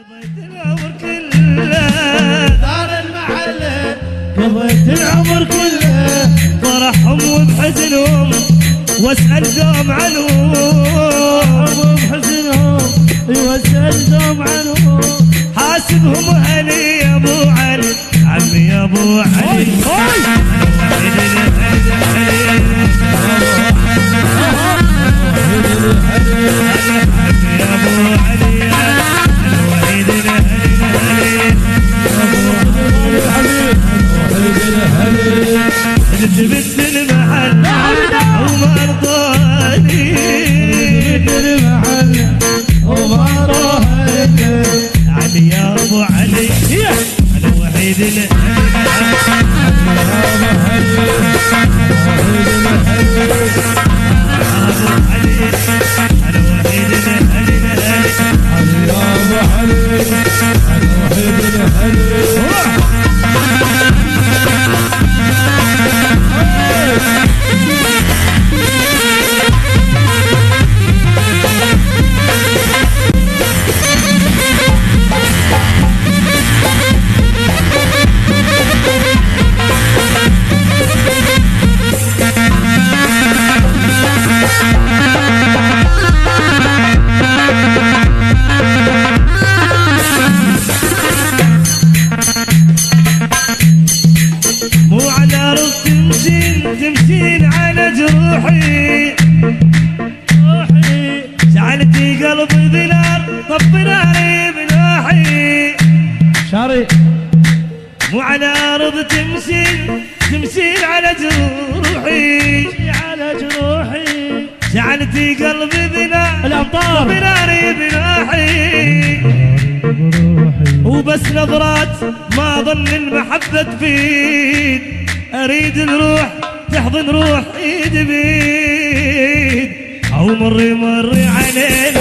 قضيت العمر كله دار المحل، قضيت العمر كله فرحهم وبحزنهم واسأل دوم عنهم، وبحزنهم واسأل دوم عنهم، حاسبهم اهلي يا ابو علي، عمي يا ابو علي جبت المحل وما رضاني، المحل وما رضاني، علي يا ابو علي الوحيد تمشين على جروحي، جعلتي قلبي ذنار طب ناري بناحي، شاري مو على ارض تمشين على جروحي، على جروحي، جعلتي قلبي ذنار الامطار طب ناري بناحي، وبس نظرات ما ظن المحبة تفيد، اريد الروح تحضن روح ايد بيد، او مري عليه